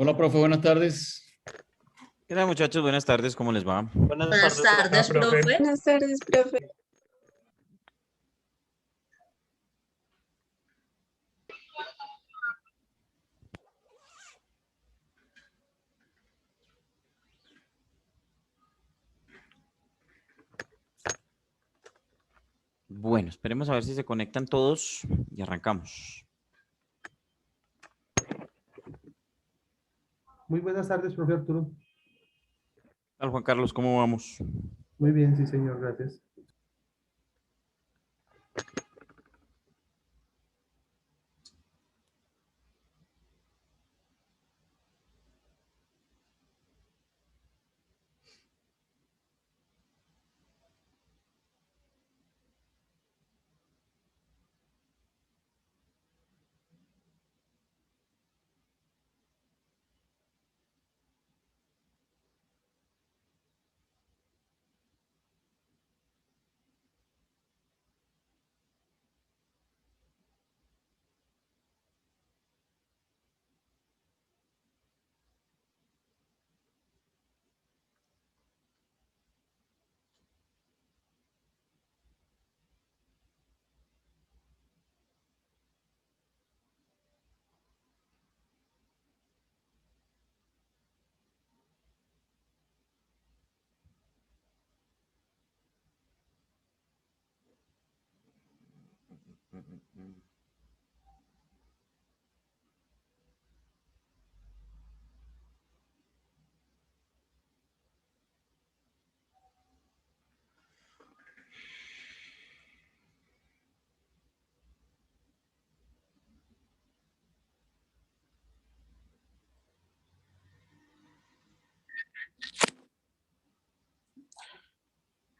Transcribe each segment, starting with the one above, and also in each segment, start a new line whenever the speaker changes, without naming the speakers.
Hola, profe, buenas tardes.
¿Qué tal, muchachos? Buenas tardes, ¿cómo les va?
Buenas tardes, profe.
Buenas tardes, profe.
Bueno, esperemos a ver si se conectan todos y arrancamos.
Muy buenas tardes, profe Arturo.
¿Qué tal, Juan Carlos? ¿Cómo vamos?
Muy bien, sí, señor, gracias.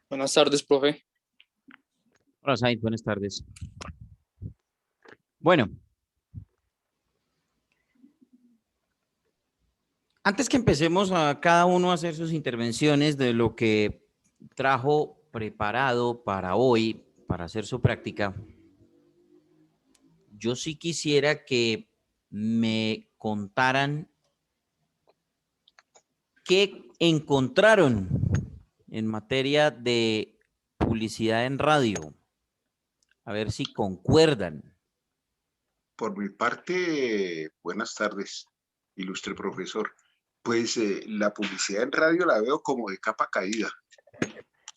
Buenas tardes, profe.
Hola, Said, buenas tardes. Bueno, antes que empecemos a cada uno a hacer sus intervenciones de lo que trajo preparado para hoy, para hacer su práctica, yo sí quisiera que me contaran qué encontraron en materia de publicidad en radio. A ver si concuerdan.
Por mi parte, buenas tardes, ilustre profesor. Pues la publicidad en radio la veo como de capa caída,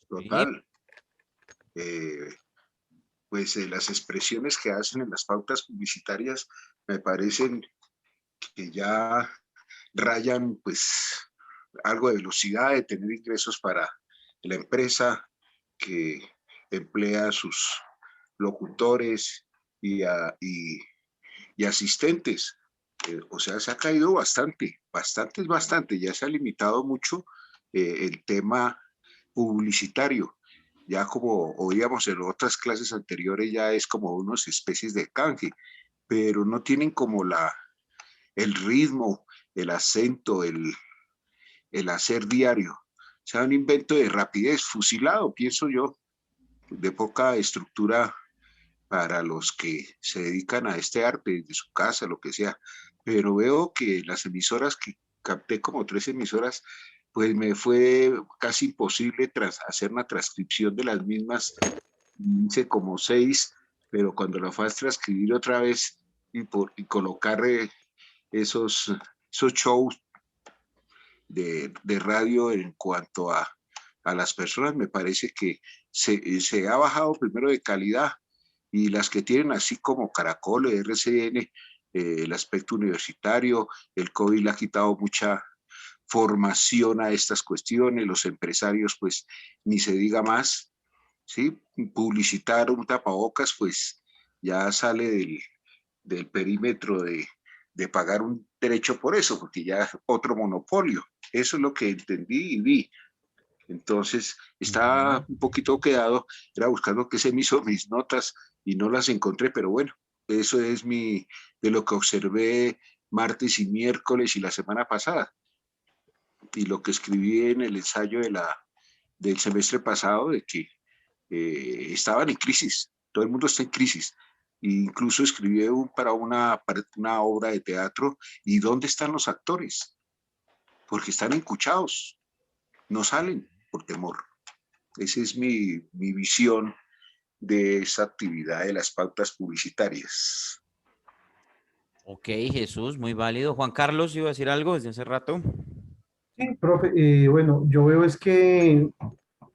total. Pues las expresiones que hacen en las pautas publicitarias me parecen que ya rayan pues algo de velocidad, de tener ingresos para la empresa que emplea a sus locutores y asistentes. O sea, se ha caído bastante. Ya se ha limitado mucho el tema publicitario. Ya como oíamos en otras clases anteriores, ya es como unas especies de canje, pero no tienen como el ritmo, el acento, el hacer diario. O sea, un invento de rapidez, fusilado, pienso yo, de poca estructura para los que se dedican a este arte, de su casa, lo que sea. Pero veo que las emisoras, que capté como 3 emisoras, pues me fue casi imposible hacer una transcripción de las mismas. Hice como 6, pero cuando la fue a transcribir otra vez y colocar esos shows de radio en cuanto a las personas, me parece que se ha bajado primero de calidad, y las que tienen así como Caracol, RCN, el aspecto universitario, el COVID le ha quitado mucha formación a estas cuestiones, los empresarios pues ni se diga más, ¿sí? Publicitar un tapabocas pues ya sale del perímetro de pagar un derecho por eso, porque ya es otro monopolio. Eso es lo que entendí y vi. Entonces, estaba un poquito quedado, era buscando qué se me hizo mis notas y no las encontré, pero bueno, eso es de lo que observé martes y miércoles y la semana pasada, y lo que escribí en el ensayo del semestre pasado, de que estaban en crisis, todo el mundo está en crisis, E incluso escribí para una obra de teatro. ¿Y dónde están los actores? Porque están encuchados, no salen por temor. Esa es mi visión de esta actividad de las pautas publicitarias.
Ok, Jesús, muy válido. Juan Carlos, ¿iba a decir algo desde hace rato?
Sí, profe, bueno, yo veo es que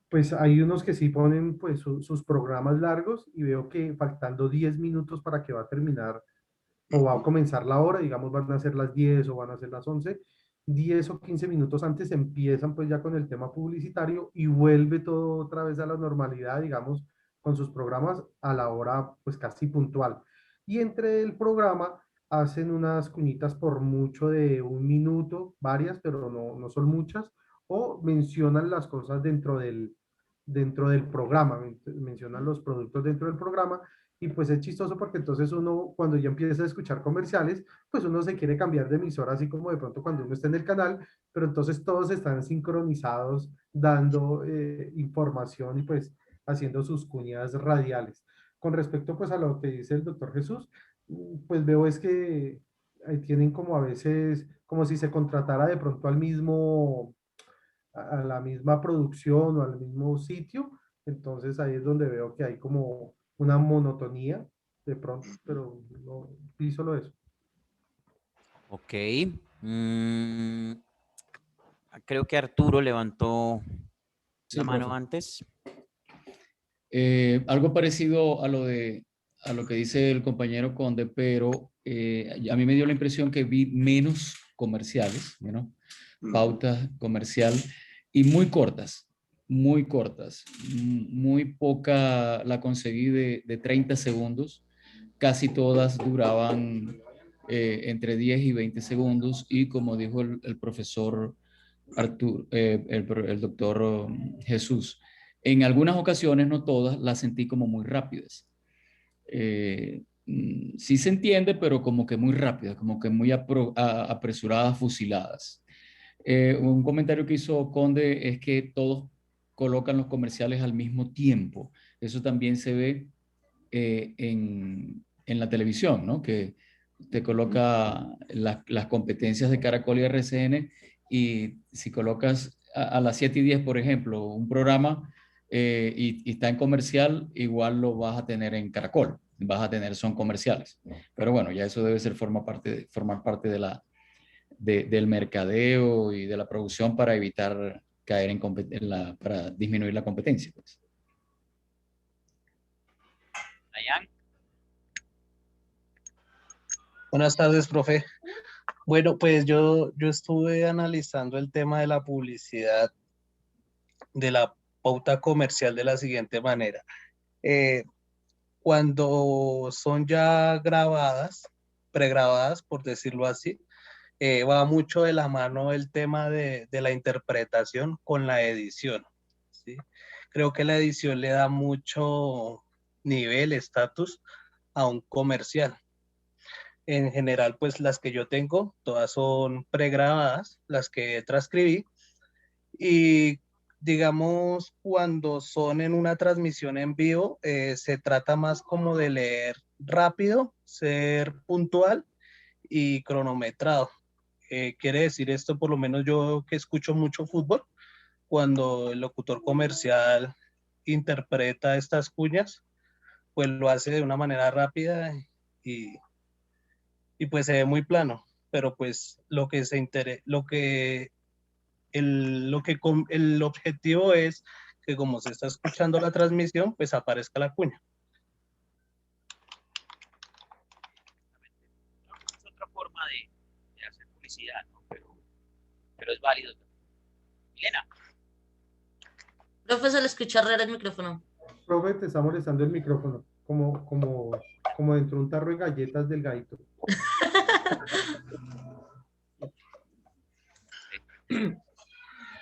pues hay unos que sí ponen pues sus programas largos y veo que faltando 10 minutos para que va a terminar o va a comenzar la hora, digamos van a ser las 10 o van a ser las 11, 10 o 15 minutos antes empiezan pues ya con el tema publicitario y vuelve todo otra vez a la normalidad, digamos, con sus programas a la hora pues casi puntual. Y entre el programa hacen unas cuñitas por mucho de un minuto, varias, pero no son muchas, o mencionan las cosas dentro del programa, mencionan los productos dentro del programa y pues es chistoso porque entonces uno, cuando ya empieza a escuchar comerciales, pues uno se quiere cambiar de emisora, así como de pronto cuando uno está en el canal, pero entonces todos están sincronizados, dando información y pues haciendo sus cuñas radiales. Con respecto pues a lo que dice el doctor Jesús, pues veo es que ahí tienen como a veces, como si se contratara de pronto al mismo, a la misma producción o al mismo sitio, entonces ahí es donde veo que hay como una monotonía de pronto, pero no, y solo eso.
Ok. Mm, creo que Arturo levantó
Sí,
la mano
profe.
antes.
Algo parecido a lo que dice el compañero Conde, pero a mí me dio la impresión que vi menos comerciales, ¿no? Pautas comercial y muy cortas. Muy poca la conseguí de 30 segundos. Casi todas duraban entre 10 y 20 segundos y como dijo el profesor Arturo, el doctor Jesús, en algunas ocasiones, no todas, las sentí como muy rápidas. Sí se entiende, pero como que muy rápidas, como que muy apresuradas, fusiladas. Un comentario que hizo Conde es que todos colocan los comerciales al mismo tiempo. Eso también se ve en la televisión, ¿no? Que te coloca las competencias de Caracol y RCN y si colocas a las 7 y 10, por ejemplo, un programa y está en comercial, igual lo vas a tener en Caracol, vas a tener, son comerciales. Pero bueno, ya eso debe ser formar parte del mercadeo y de la producción para evitar caer para disminuir la competencia. Pues.
Dayan.
Buenas tardes, profe. Bueno, pues yo estuve analizando el tema de la publicidad, de la pauta comercial de la siguiente manera. Cuando son ya grabadas, pregrabadas, por decirlo así, va mucho de la mano el tema de la interpretación con la edición, ¿sí? Creo que la edición le da mucho nivel, estatus a un comercial. En general, pues las que yo tengo, todas son pregrabadas, las que transcribí. Y digamos, cuando son en una transmisión en vivo, se trata más como de leer rápido, ser puntual y cronometrado. Quiere decir esto, por lo menos yo que escucho mucho fútbol, cuando el locutor comercial interpreta estas cuñas, pues lo hace de una manera rápida y pues se ve muy plano, pero pues lo que el objetivo es que como se está escuchando la transmisión, pues aparezca la cuña.
Es otra forma de hacer publicidad, ¿no? Pero es válido. Elena.
Profesor, le escucha raro el micrófono.
Profe, te está molestando el micrófono, como dentro de un tarro de galletas del gaito.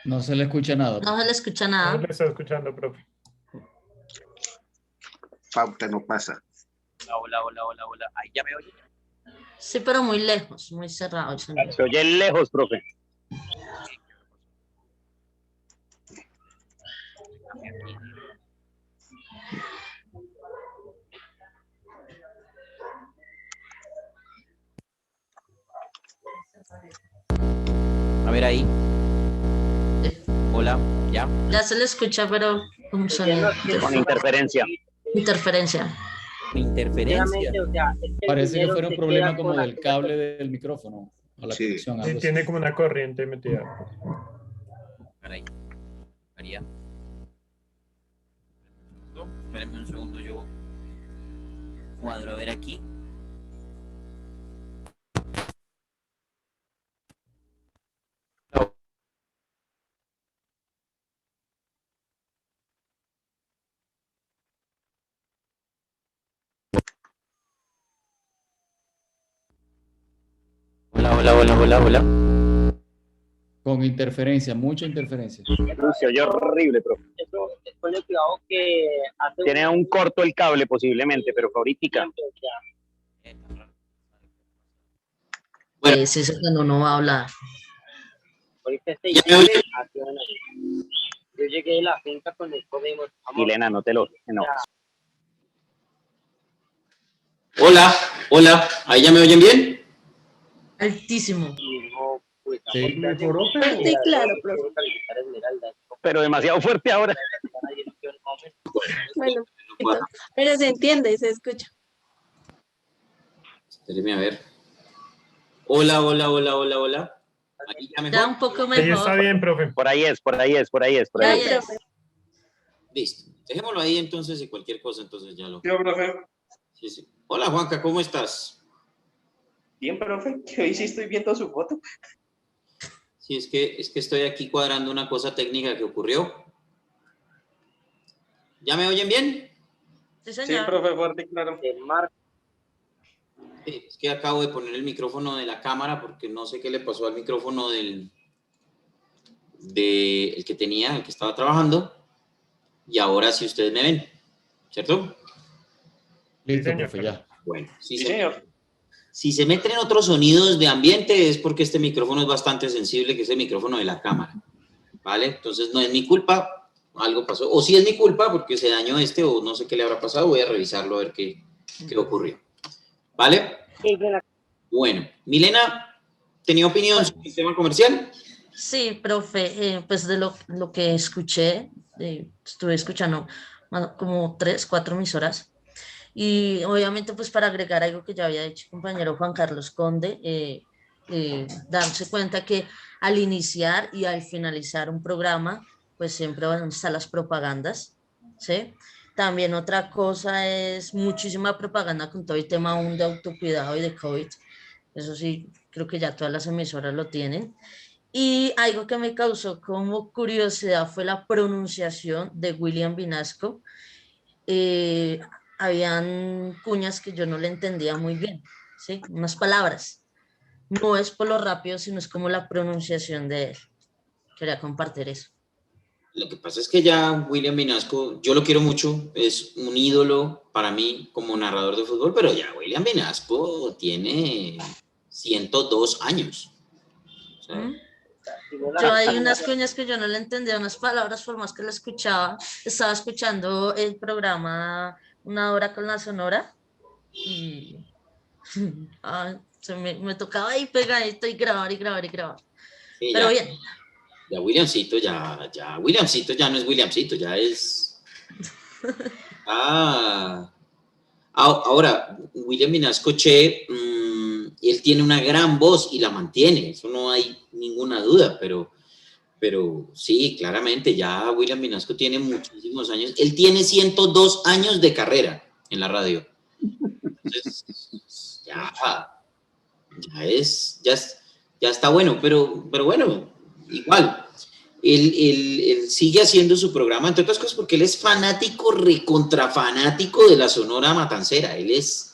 No se le escucha nada.
No se le escucha
No
nada.
le está escuchando, profe.
Pauta no pasa.
Hola. Ahí ya me oye.
Sí, pero muy lejos, muy cerrado el sonido.
Se oye lejos, profe.
A ver ahí. Hola, ¿ya?
Ya se le escucha, pero con sonido.
Con interferencia.
Interferencia.
Interferencia.
Parece que fuera un problema como del cable del micrófono a la
Sí.
conexión.
Sí,
algo así.
tiene como una corriente metida.
Caray. María. Espérenme un segundo, yo cuadro a ver aquí. Hola.
Con interferencia, mucha interferencia.
Se oye horrible, profe. Tiene un corto el cable posiblemente, pero que ahorita.
Bueno.
Sí, es cuando uno va a hablar.
¿Ya me oye?
Yo llegué de la finca con el Podemos.
Milena, no te lo... No.
Hola. ¿Ahí ya me oyen bien?
Altísimo.
Sí.
Mejoró,
Fuerte y claro, profe.
Pero demasiado fuerte ahora.
Bueno, pero se entiende, se escucha.
Espérenme a ver. Hola. Ahí ya
Ya
mejor.
un poco
Ahí está
mejor.
bien, profe.
Por ahí es.
Ya, ya.
Listo. Dejémoslo ahí entonces y cualquier cosa entonces ya lo...
Yo, profe.
Sí. Hola Juanca, ¿cómo estás?
Bien, profe, que hoy sí estoy viendo su foto.
Sí, es que estoy aquí cuadrando una cosa técnica que ocurrió. ¿Ya me oyen bien?
Sí,
Sí,
señor.
profe, fuerte y claro.
Sí, es que acabo de poner el micrófono de la cámara porque no sé qué le pasó al micrófono el que tenía, el que estaba trabajando. Y ahora sí ustedes me ven, ¿cierto?
Listo,
señor.
profe, ya.
Bueno,
Sí, señor.
si se meten otros sonidos de ambiente es porque este micrófono es bastante sensible, que es el micrófono de la cámara, ¿vale? Entonces no es mi culpa, algo pasó. O sí es mi culpa porque se dañó o no sé qué le habrá pasado, voy a revisarlo a ver qué ocurrió. ¿Vale? Bueno, Milena, ¿tenía opinión sobre el sistema comercial?
Sí, profe, pues de lo que escuché, estuve escuchando como 3, 4 emisoras y obviamente pues para agregar algo que ya había dicho el compañero Juan Carlos Conde, darse cuenta que al iniciar y al finalizar un programa pues siempre van a estar las propagandas, ¿sí? También otra cosa es muchísima propaganda con todo el tema aún de autocuidado y de COVID, eso sí, creo que ya todas las emisoras lo tienen. Y algo que me causó como curiosidad fue la pronunciación de William Vinasco. Eh, Habían cuñas que yo no le entendía muy bien, ¿sí? Unas palabras. No es por lo rápido, sino es como la pronunciación de él. Quería compartir eso.
Lo que pasa es que ya William Vinasco, yo lo quiero mucho, es un ídolo para mí como narrador de fútbol, pero ya William Vinasco tiene 102 años. O sea,
Yo hay unas cuñas que yo no le entendía, unas palabras, por más que la escuchaba. Estaba escuchando el programa Una Hora con la Sonora y me tocaba ahí pegadito y grabar.
sí,
Pero
ya,
bien.
ya Williamcito ya no es Williamcito, ya es... Ahora, William Vinasco Che, él tiene una gran voz y la mantiene, eso no hay ninguna duda, pero sí, claramente, ya William Vinasco tiene muchísimos años. Él tiene 102 años de carrera en la radio. Entonces, ya está bueno, pero bueno, igual. Él sigue haciendo su programa, entre otras cosas, porque él es fanático, recontrafanático de la Sonora Matancera. Él es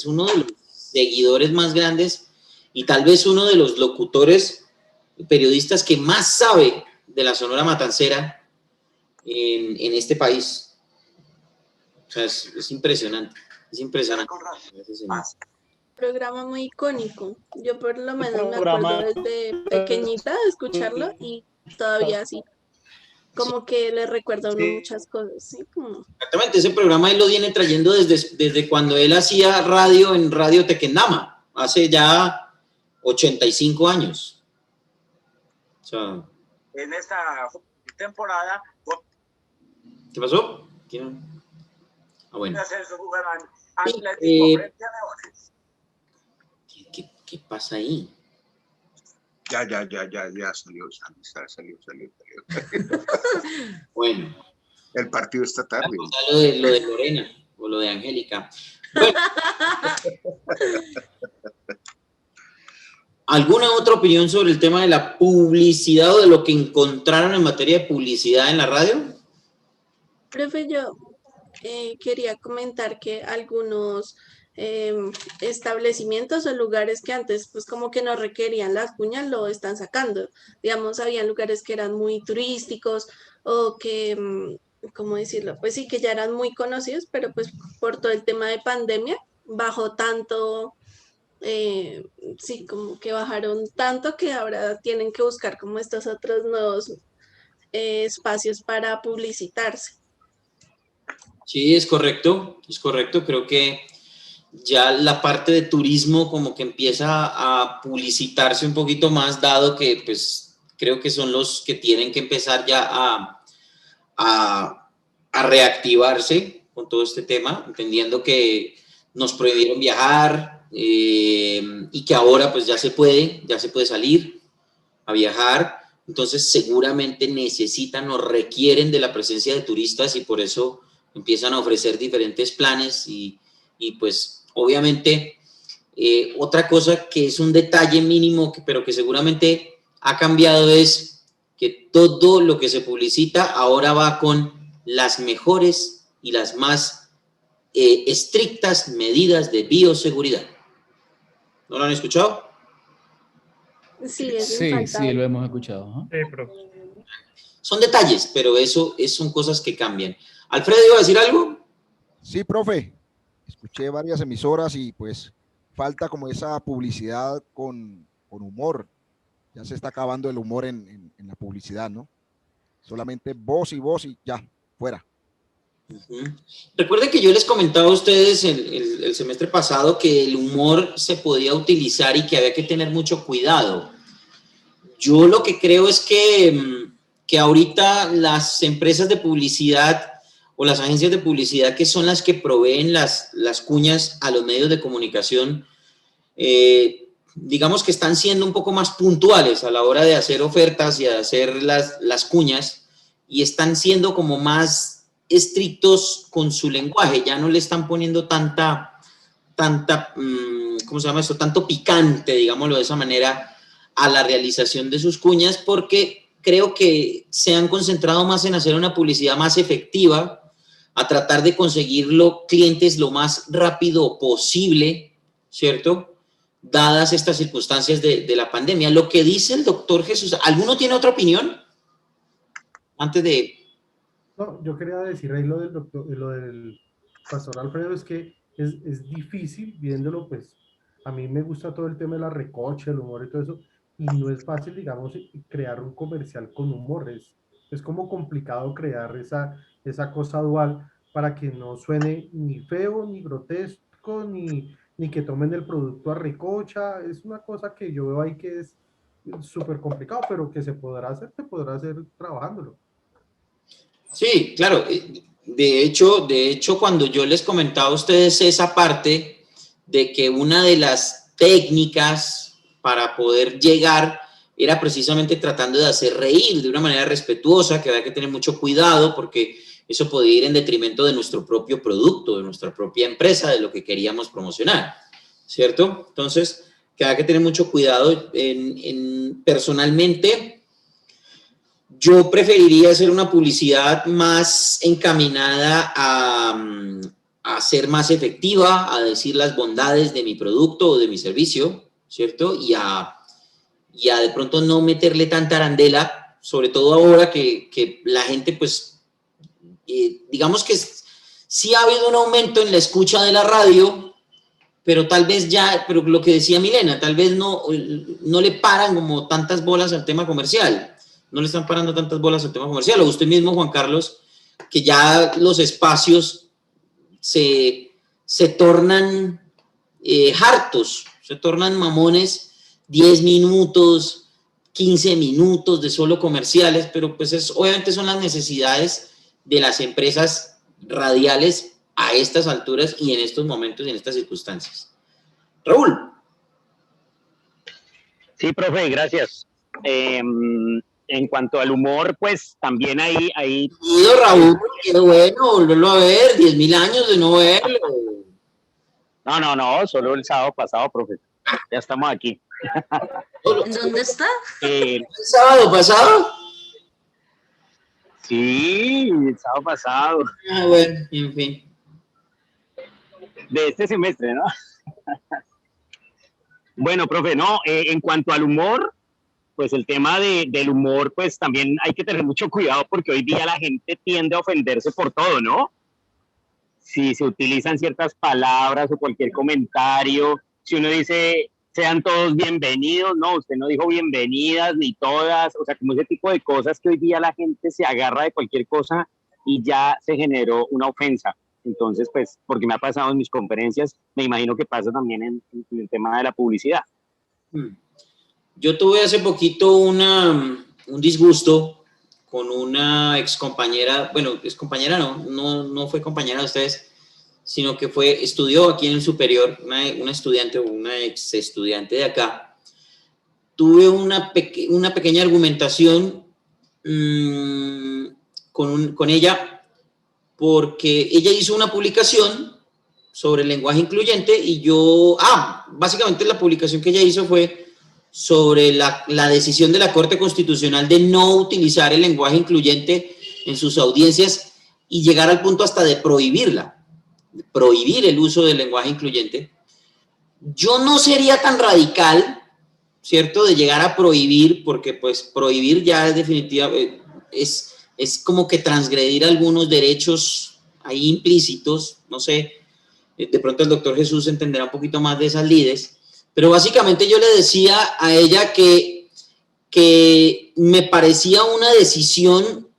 uno de los seguidores más grandes y tal vez uno de los locutores, periodistas que más sabe de la Sonora Matancera en este país. O sea, es impresionante. Es impresionante.
Programa muy icónico. Yo por lo menos me acuerdo desde pequeñita de escucharlo y todavía así. Como que le recuerda a uno muchas cosas, ¿sí? Como...
Exactamente, ese programa él lo viene trayendo desde cuando él hacía radio en Radio Tequendama, hace ya 85 años. O sea,
en esta temporada.
¿qué pasó? ¿Quién? Ah, bueno.
Jugarán Atlético frente a Leones.
¿Qué pasa ahí?
Ya, salió.
Bueno.
El partido esta tarde.
Lo de Lorena o lo de Angélica. Bueno. ¿Alguna otra opinión sobre el tema de la publicidad o de lo que encontraron en materia de publicidad en la radio?
Profe, yo quería comentar que algunos establecimientos o lugares que antes pues como que no requerían las cuñas lo están sacando. Digamos, había lugares que eran muy turísticos o que, ¿cómo decirlo? Pues sí, que ya eran muy conocidos, pero pues por todo el tema de pandemia bajó tanto, sí, como que bajaron tanto que ahora tienen que buscar como estos otros nuevos espacios para publicitarse.
Sí, es correcto. Creo que ya la parte de turismo como que empieza a publicitarse un poquito más, dado que pues creo que son los que tienen que empezar ya a reactivarse con todo este tema, entendiendo que nos prohibieron viajar y que ahora pues ya se puede salir a viajar. Entonces seguramente necesitan o requieren de la presencia de turistas y por eso empiezan a ofrecer diferentes planes y pues obviamente otra cosa que es un detalle mínimo pero que seguramente ha cambiado es que todo lo que se publicita ahora va con las mejores y las más estrictas medidas de bioseguridad. ¿No lo han escuchado?
Sí,
sí, lo hemos escuchado.
Son detalles, pero eso son cosas que cambian. ¿Alfredo iba a decir algo?
Sí, profe. Escuché varias emisoras y pues falta como esa publicidad con humor. Ya se está acabando el humor en la publicidad, ¿no? Solamente voz y ya, fuera.
Recuerden que yo les comentaba a ustedes el semestre pasado que el humor se podía utilizar y que había que tener mucho cuidado. Yo lo que creo es que ahorita las empresas de publicidad o las agencias de publicidad que son las que proveen las cuñas a los medios de comunicación, digamos que están siendo un poco más puntuales a la hora de hacer ofertas y de hacer las cuñas y están siendo como más estrictos con su lenguaje, ya no le están poniendo tanta, ¿cómo se llama esto? Tanto picante, digámoslo de esa manera, a la realización de sus cuñas, porque creo que se han concentrado más en hacer una publicidad más efectiva, a tratar de conseguir clientes lo más rápido posible, ¿cierto? Dadas estas circunstancias de la pandemia. Lo que dice el doctor Jesús, ¿alguno tiene otra opinión? Antes de...
No, yo quería decir ahí lo del pastor Alfredo, es que es difícil viéndolo, pues a mí me gusta todo el tema de la recocha, el humor y todo eso, y no es fácil, digamos, crear un comercial con humor, es como complicado crear esa cosa dual para que no suene ni feo, ni grotesco, ni que tomen el producto a recocha. Es una cosa que yo veo ahí que es súper complicado, pero que se podrá hacer trabajándolo.
Sí, claro. De hecho, cuando yo les comentaba a ustedes esa parte de que una de las técnicas para poder llegar era precisamente tratando de hacer reír de una manera respetuosa, que había que tener mucho cuidado porque eso podía ir en detrimento de nuestro propio producto, de nuestra propia empresa, de lo que queríamos promocionar, ¿cierto? Entonces, que había que tener mucho cuidado. Personalmente, yo preferiría hacer una publicidad más encaminada a ser más efectiva, a decir las bondades de mi producto o de mi servicio, ¿cierto? Y a de pronto no meterle tanta arandela, sobre todo ahora que la gente, pues, digamos que sí ha habido un aumento en la escucha de la radio, pero tal vez pero lo que decía Milena, tal vez no le paran como tantas bolas al tema comercial, no le están parando tantas bolas al tema comercial, o usted mismo, Juan Carlos, que ya los espacios se tornan hartos, se tornan mamones 10 minutos, 15 minutos de solo comerciales, pero pues obviamente son las necesidades de las empresas radiales a estas alturas y en estos momentos y en estas circunstancias. Raúl.
Sí, profe, gracias. En cuanto al humor, pues también ahí...
Raúl, qué bueno volverlo a ver, 10.000 años de no verlo.
No, solo el sábado pasado, profe. Ya estamos aquí.
¿En dónde está?
¿El sábado pasado?
Sí, el sábado pasado.
Ah, bueno, en fin.
De este semestre, ¿no? Bueno, profe, no, en cuanto al humor, pues el tema del humor, pues también hay que tener mucho cuidado porque hoy día la gente tiende a ofenderse por todo, ¿no? Si se utilizan ciertas palabras o cualquier comentario, si uno dice, sean todos bienvenidos, no, usted no dijo bienvenidas ni todas, o sea, como ese tipo de cosas que hoy día la gente se agarra de cualquier cosa y ya se generó una ofensa. Entonces, pues, porque me ha pasado en mis conferencias, me imagino que pasa también en el tema de la publicidad.
Yo tuve hace poquito un disgusto con una excompañera, bueno, excompañera no fue compañera de ustedes, sino que estudió aquí en el superior, una estudiante o una ex estudiante de acá. Tuve una pequeña argumentación con ella, porque ella hizo una publicación sobre el lenguaje incluyente y básicamente la publicación que ella hizo fue sobre la decisión de la Corte Constitucional de no utilizar el lenguaje incluyente en sus audiencias y llegar al punto hasta de prohibir el uso del lenguaje incluyente. Yo no sería tan radical, ¿cierto?, de llegar a prohibir, porque pues prohibir ya es definitiva, es como que transgredir algunos derechos ahí implícitos, no sé, de pronto el doctor Jesús entenderá un poquito más de esas lides, pero básicamente yo le decía a ella que me parecía una decisión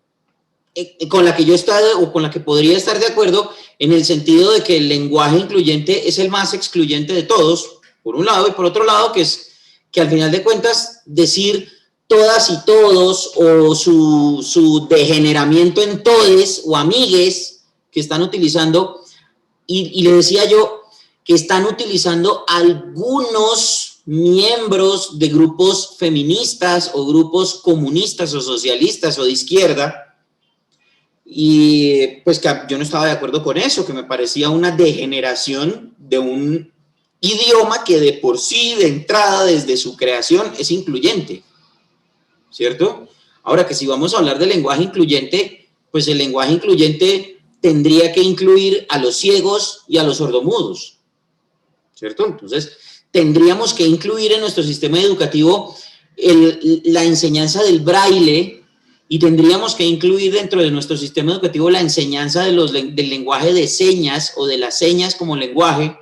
con la que yo estaba o con la que podría estar de acuerdo en el sentido de que el lenguaje incluyente es el más excluyente de todos, por un lado, y por otro lado que al final de cuentas decir todas y todos o su degeneramiento en todes o amigues que están utilizando, y le decía yo que están utilizando algunos miembros de grupos feministas o grupos comunistas o socialistas o de izquierda, y pues que yo no estaba de acuerdo con eso, que me parecía una degeneración de un idioma que de por sí, de entrada, desde su creación, es incluyente, ¿cierto? Ahora que si vamos a hablar del lenguaje incluyente, pues el lenguaje incluyente tendría que incluir a los ciegos y a los sordomudos, ¿cierto? Entonces, tendríamos que incluir en nuestro sistema educativo la enseñanza del braille y tendríamos que incluir dentro de nuestro sistema educativo la enseñanza del lenguaje de señas o de las señas como lenguaje,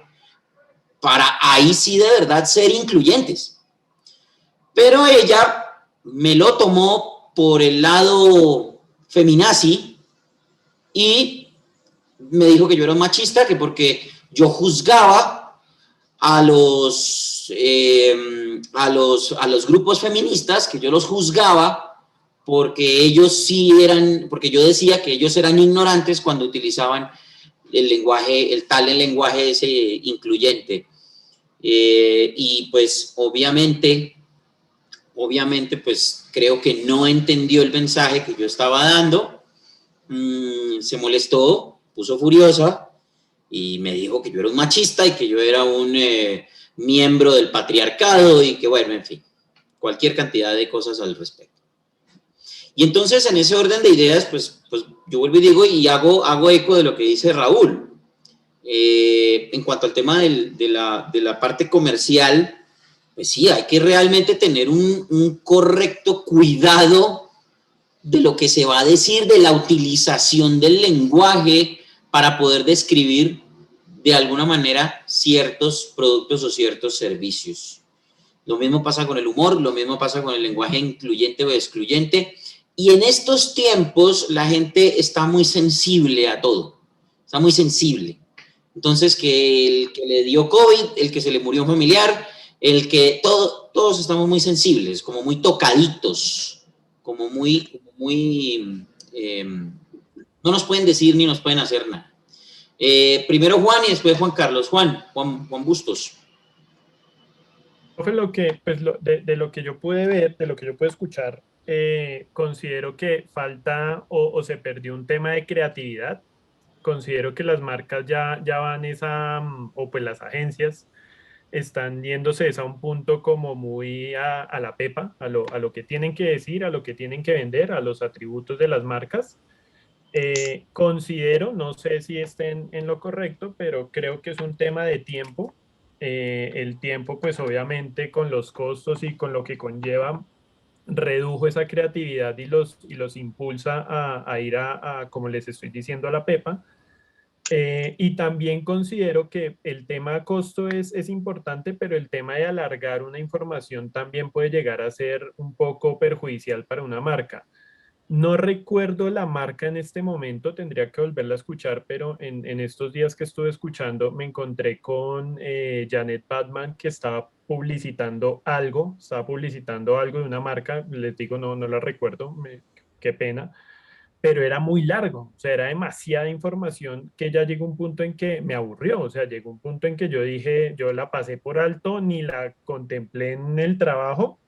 para ahí sí de verdad ser incluyentes. Pero ella me lo tomó por el lado feminazi y me dijo que yo era un machista, que porque yo juzgaba a los grupos feministas, que yo los juzgaba porque ellos sí porque yo decía que ellos eran ignorantes cuando utilizaban el tal lenguaje ese incluyente. Y pues obviamente pues creo que no entendió el mensaje que yo estaba dando, se molestó, puso furiosa y me dijo que yo era un machista y que yo era un miembro del patriarcado y que bueno, en fin, cualquier cantidad de cosas al respecto. Y entonces en ese orden de ideas, pues yo vuelvo y digo y hago eco de lo que dice Raúl. En cuanto al tema de la parte comercial, pues sí, hay que realmente tener un correcto cuidado de lo que se va a decir, de la utilización del lenguaje para poder describir de alguna manera ciertos productos o ciertos servicios. Lo mismo pasa con el humor, lo mismo pasa con el lenguaje incluyente o excluyente. Y en estos tiempos la gente está muy sensible a todo, está muy sensible. Entonces, que el que le dio COVID, el que se le murió un familiar, el que todo todos estamos muy sensibles, como muy tocaditos, como muy no nos pueden decir ni nos pueden hacer nada. Primero Juan y después Juan Carlos. Juan Bustos.
Profe, de lo que yo pude ver, de lo que yo pude escuchar, considero que falta o se perdió un tema de creatividad. Considero que las marcas ya van o pues las agencias están yéndose a un punto como muy a la pepa, a lo que tienen que decir, a lo que tienen que vender, a los atributos de las marcas. Considero, no sé si estén en lo correcto, pero creo que es un tema de tiempo. El tiempo, pues obviamente con los costos y con lo que conlleva, redujo esa creatividad y los impulsa a ir como les estoy diciendo, a la pepa. Y también considero que el tema costo es importante, pero el tema de alargar una información también puede llegar a ser un poco perjudicial para una marca. No recuerdo la marca en este momento, tendría que volverla a escuchar, pero en estos días que estuve escuchando me encontré con Janet Batman, que estaba publicitando algo de una marca, les digo, no la recuerdo, qué pena, pero era muy largo, o sea, era demasiada información que ya llegó un punto en que me aburrió, o sea, llegó un punto en que yo dije, yo la pasé por alto, ni la contemplé en el trabajo,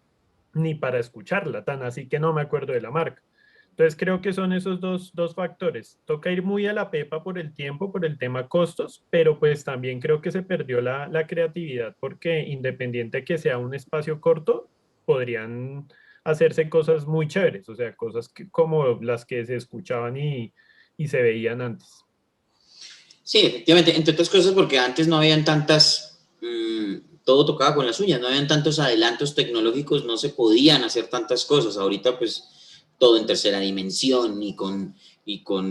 ni para escucharla, tan así que no me acuerdo de la marca. Entonces creo que son esos dos factores. Toca ir muy a la pepa por el tiempo, por el tema costos, pero pues también creo que se perdió la creatividad porque independiente que sea un espacio corto, podrían hacerse cosas muy chéveres, o sea, cosas como las que se escuchaban y se veían antes.
Sí, efectivamente, entre otras cosas porque antes no habían tantas, todo tocaba con las uñas, no habían tantos adelantos tecnológicos, no se podían hacer tantas cosas. Ahorita pues todo en tercera dimensión y con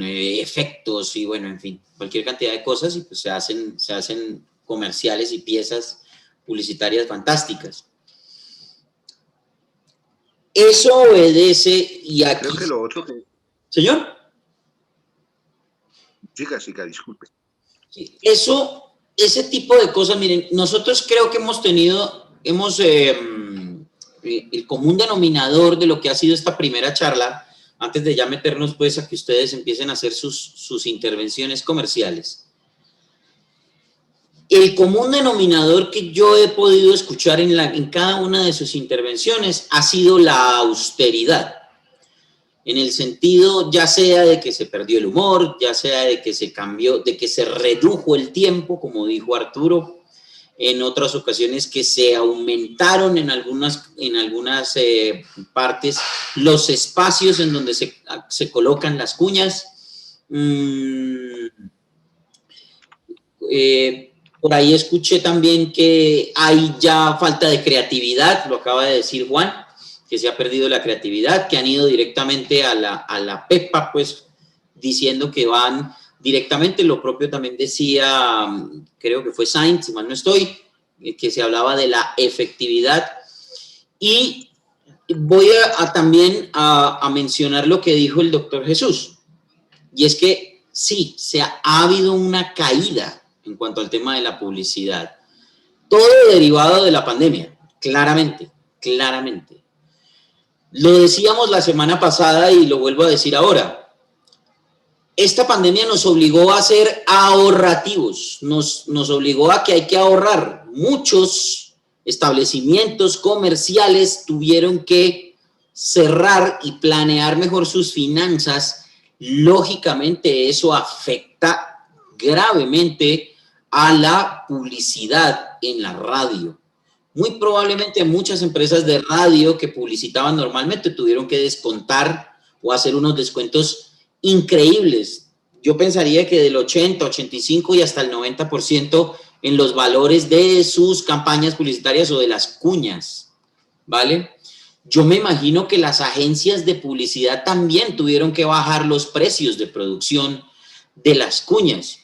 efectos y bueno, en fin, cualquier cantidad de cosas y pues se hacen comerciales y piezas publicitarias fantásticas. Eso obedece y aquí...
Creo que lo otro que...
¿Señor?
Siga, disculpe.
Sí, ese tipo de cosas, miren, nosotros creo que hemos tenido, el común denominador de lo que ha sido esta primera charla, antes de ya meternos pues a que ustedes empiecen a hacer sus intervenciones comerciales. El común denominador que yo he podido escuchar en cada una de sus intervenciones ha sido la austeridad, en el sentido ya sea de que se perdió el humor, ya sea de que se cambió, de que se redujo el tiempo, como dijo Arturo, en otras ocasiones que se aumentaron en algunas partes los espacios en donde se colocan las cuñas. Por ahí escuché también que hay ya falta de creatividad, lo acaba de decir Juan, que se ha perdido la creatividad, que han ido directamente a la pepa, pues diciendo que van directamente. Lo propio también decía, creo que fue Sainz, si mal no estoy, que se hablaba de la efectividad. Y voy también a mencionar lo que dijo el doctor Jesús, y es que sí, ha habido una caída en cuanto al tema de la publicidad. Todo derivado de la pandemia, claramente. Lo decíamos la semana pasada y lo vuelvo a decir ahora. Esta pandemia nos obligó a ser ahorrativos, nos obligó a que hay que ahorrar. Muchos establecimientos comerciales tuvieron que cerrar y planear mejor sus finanzas. Lógicamente eso afecta gravemente a la publicidad en la radio. Muy probablemente muchas empresas de radio que publicitaban normalmente tuvieron que descontar o hacer unos descuentos increíbles. Yo pensaría que del 80, 85 y hasta el 90% en los valores de sus campañas publicitarias o de las cuñas, ¿vale? Yo me imagino que las agencias de publicidad también tuvieron que bajar los precios de producción de las cuñas.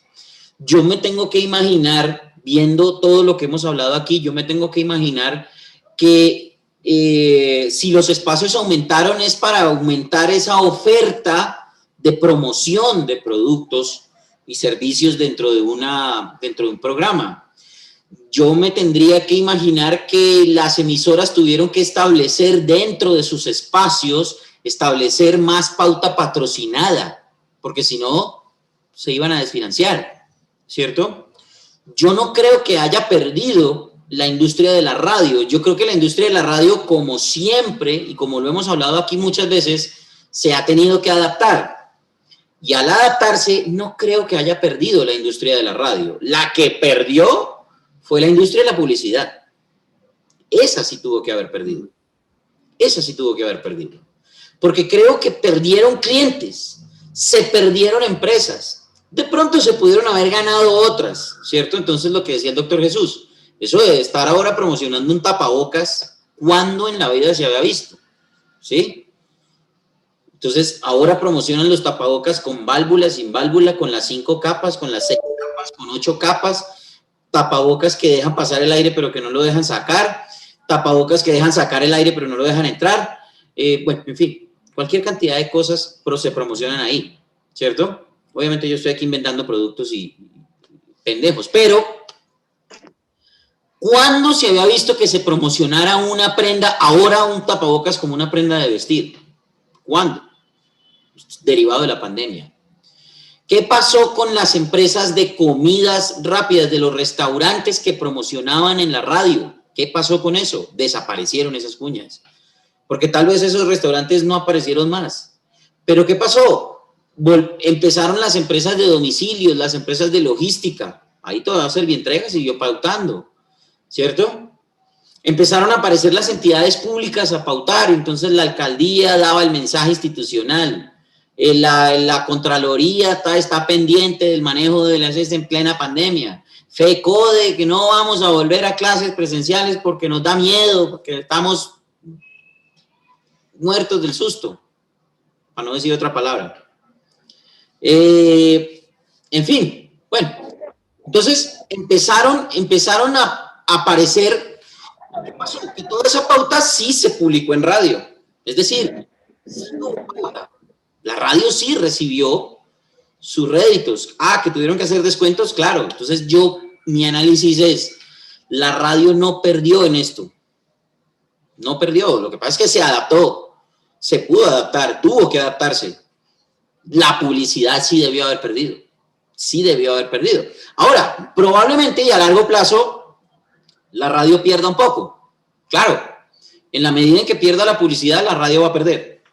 Yo me tengo que imaginar, viendo todo lo que hemos hablado aquí, yo me tengo que imaginar que si los espacios aumentaron es para aumentar esa oferta de promoción de productos y servicios dentro de un programa. yo me tendría que imaginar que las emisoras tuvieron que establecer dentro de sus espacios, establecer más pauta patrocinada, porque si no, se iban a desfinanciar, ¿cierto? Yo no creo que haya perdido la industria de la radio. Yo creo que la industria de la radio, como siempre, y como lo hemos hablado aquí muchas veces, se ha tenido que adaptar. Y al adaptarse, no creo que haya perdido la industria de la radio. La que perdió fue la industria de la publicidad. Esa sí tuvo que haber perdido. Esa sí tuvo que haber perdido. Porque creo que perdieron clientes, se perdieron empresas. De pronto se pudieron haber ganado otras, ¿cierto? Entonces lo que decía el doctor Jesús, eso de estar ahora promocionando un tapabocas, ¿cuándo en la vida se había visto? ¿Sí? Entonces ahora promocionan los tapabocas con válvula, sin válvula, con las 5 capas, con las 6 capas, con 8 capas, tapabocas que dejan pasar el aire pero que no lo dejan sacar, tapabocas que dejan sacar el aire pero no lo dejan entrar, bueno, en fin, cualquier cantidad de cosas se promocionan ahí, ¿cierto? Obviamente yo estoy aquí inventando productos y pendejos, pero ¿cuándo se había visto que se promocionara una prenda, ahora un tapabocas como una prenda de vestir? ¿Cuándo? Derivado de la pandemia. ¿Qué pasó con las empresas de comidas rápidas, de los restaurantes que promocionaban en la radio? ¿Qué pasó con eso? Desaparecieron esas cuñas. Porque tal vez esos restaurantes no aparecieron más. ¿Pero qué pasó? Empezaron las empresas de domicilios, las empresas de logística. Ahí toda Servientrega siguió pautando, ¿cierto? Empezaron a aparecer las entidades públicas a pautar. Entonces la alcaldía daba el mensaje institucional. La Contraloría está pendiente del manejo de las en plena pandemia. FECODE, que no vamos a volver a clases presenciales porque nos da miedo, porque estamos muertos del susto, para no decir otra palabra. En fin, bueno, entonces empezaron a aparecer. ¿Qué pasó? Que toda esa pauta sí se publicó en radio. Es decir, sí hubo pauta. La radio sí recibió sus réditos. Que tuvieron que hacer descuentos, claro. Entonces mi análisis es, la radio no perdió en esto. No perdió. Lo que pasa es que se adaptó. Se pudo adaptar, tuvo que adaptarse. La publicidad sí debió haber perdido. Sí debió haber perdido. Ahora, probablemente y a largo plazo, la radio pierda un poco. Claro, en la medida en que pierda la publicidad, la radio va a perder.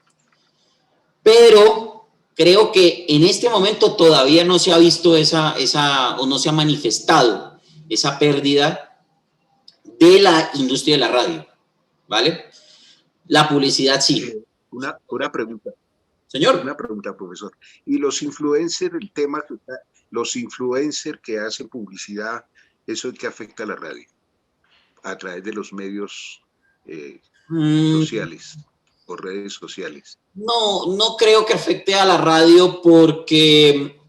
Pero creo que en este momento todavía no se ha visto o no se ha manifestado esa pérdida de la industria de la radio, ¿vale? La publicidad sí.
Una pregunta.
Señor.
Una pregunta, profesor. Y los influencers, el tema, los influencers que hacen publicidad, ¿eso es que afecta a la radio? A través de los medios sociales o redes sociales.
No creo que afecte a la radio porque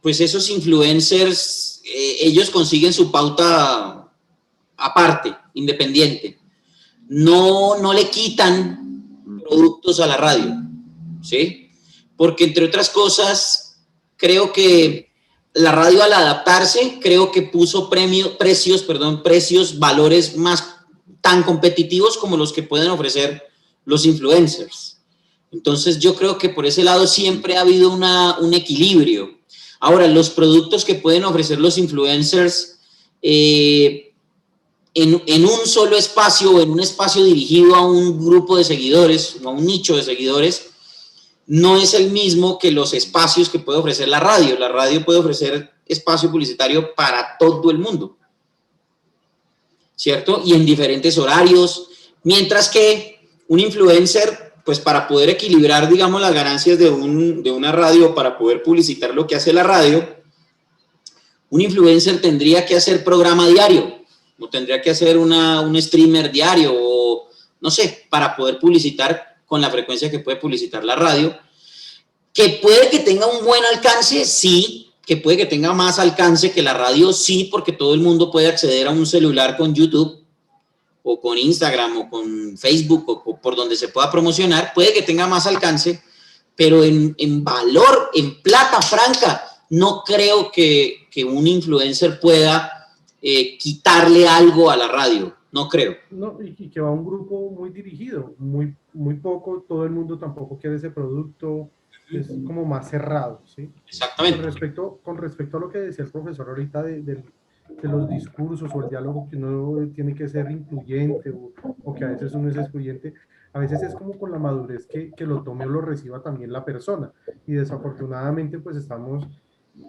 pues esos influencers, ellos consiguen su pauta aparte, independiente. No le quitan productos a la radio, ¿sí? Porque entre otras cosas, creo que la radio al adaptarse, creo que puso precios, valores más tan competitivos como los que pueden ofrecer los influencers. Entonces yo creo que por ese lado siempre ha habido un equilibrio. Ahora, los productos que pueden ofrecer los influencers en un solo espacio o en un espacio dirigido a un grupo de seguidores o a un nicho de seguidores, no es el mismo que los espacios que puede ofrecer la radio. La radio puede ofrecer espacio publicitario para todo el mundo, ¿cierto? Y en diferentes horarios, mientras que un influencer, pues para poder equilibrar, digamos, las ganancias de una radio, para poder publicitar lo que hace la radio, un influencer tendría que hacer programa diario, o tendría que hacer un streamer diario, o no sé, para poder publicitar con la frecuencia que puede publicitar la radio, que puede que tenga un buen alcance, sí, que puede que tenga más alcance que la radio, sí, porque todo el mundo puede acceder a un celular con YouTube, o con Instagram, o con Facebook, o por donde se pueda promocionar, puede que tenga más alcance, pero en valor, en plata franca, no creo que un influencer pueda quitarle algo a la radio, no creo.
No, y que va a un grupo muy dirigido, muy poco, todo el mundo tampoco quiere ese producto, es como más cerrado, ¿sí?
Exactamente.
Con respecto a lo que decía el profesor ahorita de los discursos o el diálogo, que uno tiene que ser incluyente o que a veces uno es excluyente, a veces es como con la madurez que lo tome o lo reciba también la persona. Y desafortunadamente pues estamos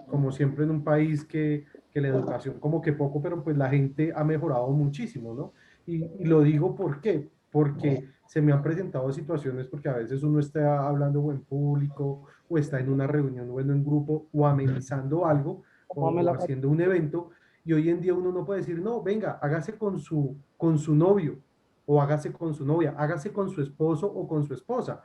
como siempre en un país que la educación como que poco, pero pues la gente ha mejorado muchísimo, ¿no? Y lo digo ¿por qué? Porque se me han presentado situaciones, porque a veces uno está hablando en público o está en una reunión o en un grupo o amenizando algo o haciendo un evento, y hoy en día uno no puede decir, no, venga, hágase con su novio o hágase con su novia, hágase con su esposo o con su esposa,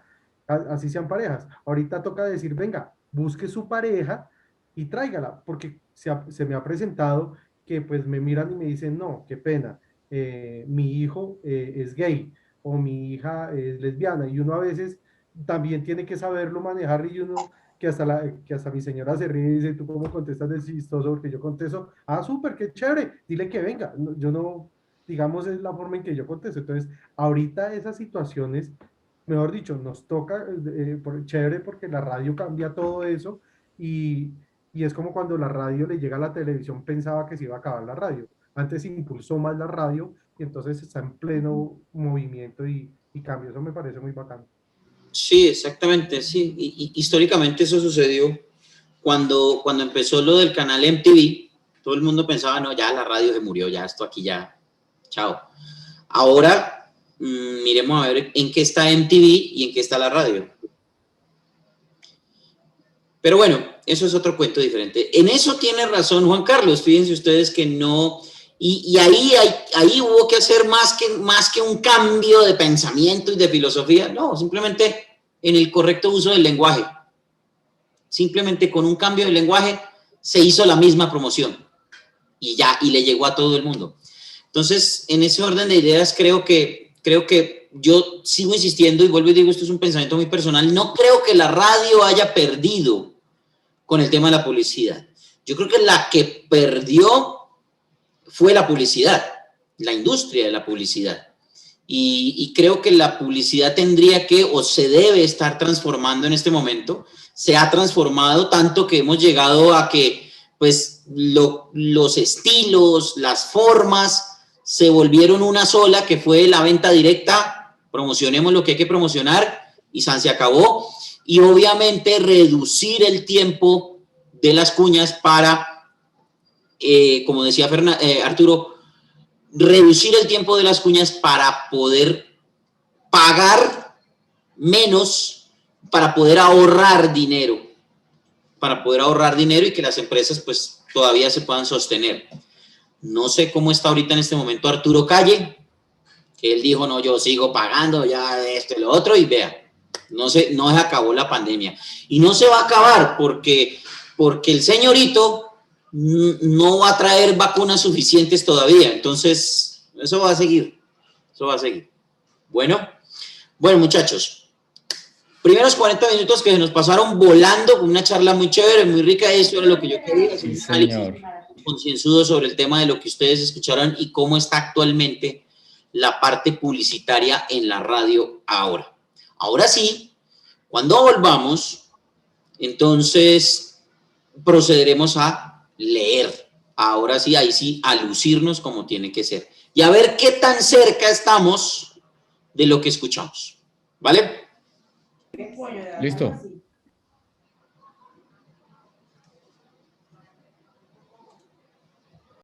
así sean parejas. Ahorita toca decir, venga, busque su pareja y tráigala, porque se me ha presentado que pues me miran y me dicen, no, qué pena, mi hijo es gay o mi hija es lesbiana, y uno a veces también tiene que saberlo manejar, y uno que hasta mi señora se ríe y dice, ¿tú cómo contestas de chistoso? Porque yo contesto, súper, qué chévere, dile que venga. Yo no, digamos, es la forma en que yo contesto. Entonces, ahorita esas situaciones, mejor dicho, nos toca chévere, porque la radio cambia todo eso, y es como cuando la radio le llega a la televisión, pensaba que se iba a acabar la radio. Antes impulsó más la radio y entonces está en pleno movimiento y cambio. Eso me parece muy bacano.
Sí, exactamente, sí. Y históricamente eso sucedió cuando empezó lo del canal MTV. Todo el mundo pensaba, no, ya la radio se murió, ya esto aquí ya, chao. Ahora, miremos a ver en qué está MTV y en qué está la radio. Pero bueno, eso es otro cuento diferente. En eso tiene razón Juan Carlos. Fíjense ustedes que no... Y ahí hubo que hacer más que un cambio de pensamiento y de filosofía. No, simplemente en el correcto uso del lenguaje. Simplemente con un cambio de lenguaje se hizo la misma promoción. Y ya, y le llegó a todo el mundo. Entonces, en ese orden de ideas, creo que yo sigo insistiendo y vuelvo y digo, esto es un pensamiento muy personal. No creo que la radio haya perdido con el tema de la publicidad. Yo creo que la que perdió fue la publicidad, la industria de la publicidad. Y creo que la publicidad tendría que o se debe estar transformando en este momento. Se ha transformado tanto que hemos llegado a que pues los estilos, las formas se volvieron una sola, que fue la venta directa. Promocionemos lo que hay que promocionar y se acabó. Y obviamente reducir el tiempo de las cuñas para, como decía Arturo, reducir el tiempo de las cuñas para poder pagar menos, para poder ahorrar dinero, y que las empresas pues todavía se puedan sostener. No sé cómo está ahorita en este momento Arturo Calle, que él dijo, no, yo sigo pagando ya esto y lo otro, y vea, no se acabó la pandemia. Y no se va a acabar porque el señorito no va a traer vacunas suficientes todavía. Entonces, eso va a seguir. Bueno, muchachos. Primeros 40 minutos que se nos pasaron volando, con una charla muy chévere, muy rica. Eso era lo que yo quería, hacer un análisis concienzudo sobre el tema de lo que ustedes escucharon y cómo está actualmente la parte publicitaria en la radio ahora. Ahora sí, cuando volvamos, entonces procederemos a leer. Ahora sí, ahí sí, a lucirnos como tiene que ser. Y a ver qué tan cerca estamos de lo que escuchamos. ¿Vale?
Listo.